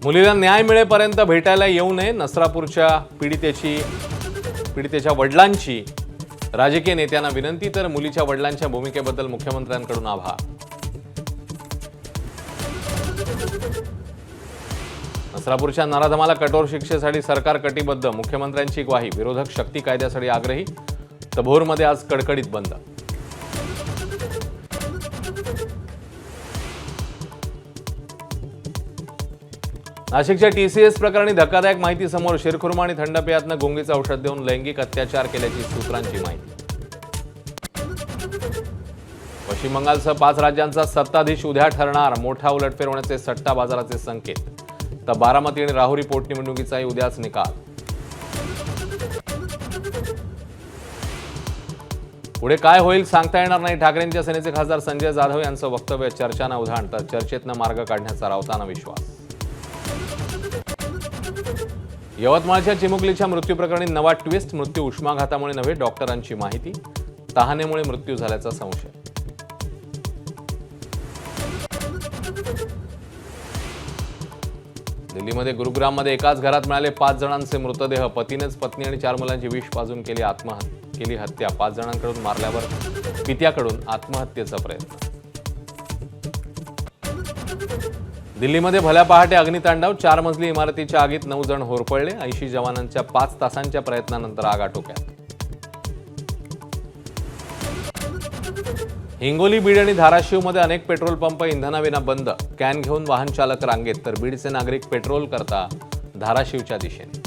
मुलीला न्याय मिळेपर्यंत भेटायला येऊ नये, नसरापूरच्या पीडितेच्या वडिलांची राजकीय नेत्यांना विनंती, तर मुलीच्या वडिलांच्या भूमिकेबद्दल मुख्यमंत्र्यांकडून आभार. नसरापूरच्या नराधमाला कठोर शिक्षेसाठी सरकार कटिबद्ध, मुख्यमंत्र्यांची ग्वाही. विरोधक शक्ती कायद्यासाठी आग्रही, तर भोरमध्ये आज कडकडीत बंद. नाशिकच्या TCS प्रकरणी धक्कादायक माहिती समोर. शिरखुर्मा आणि थंड पेयातनं गुंगीचं औषध देऊन लैंगिक अत्याचार केल्याची सूत्रांची माहिती. पश्चिम बंगालसह 5 राज्यांचा सत्ताधीश उद्या ठरणार. मोठा उलटफेर होण्याचे सट्टा बाजाराचे संकेत. तर बारामती आणि राहुरी पोटनिवडणुकीचाही उद्याच निकाल. पुढे काय होईल सांगता येणार नाही. ठाकरेंच्या सेनेचे खासदार संजय जाधव यांचं वक्तव्य चर्चांना उधाण, तर चर्चेतनं मार्ग काढण्याचा राऊतांना विश्वास. यवतमाळच्या चिमुकलीच्या मृत्यू प्रकरणी नवा ट्विस्ट. मृत्यू उष्माघातामुळे नव्हे, डॉक्टरांची माहिती. तहानेमुळे मृत्यू झाल्याचा संशय. दिल्लीमध्ये गुरुग्राममध्ये एकाच घरात मिळाले 5 जणांचे मृतदेह. पतीनेच पत्नी आणि 4 मुलांची विष पाजून केली हत्या. 5 जणांकडून मारल्यावर पित्याकडून आत्महत्येचा प्रयत्न. दिल्लीमध्ये भल्या पहाटे अग्नितांडव. 4 मजली इमारतीच्या आगीत 9 जण होरपळले. 80 जवानांच्या 5 तासांच्या प्रयत्नानंतर आग आटोक्यात. हिंगोली, बीड आणि धाराशिवमध्ये अनेक पेट्रोल पंप इंधनाविना बंद. कॅन घेऊन वाहन चालक रांगेत, तर बीडचे नागरिक पेट्रोल करता धाराशिवच्या दिशेने.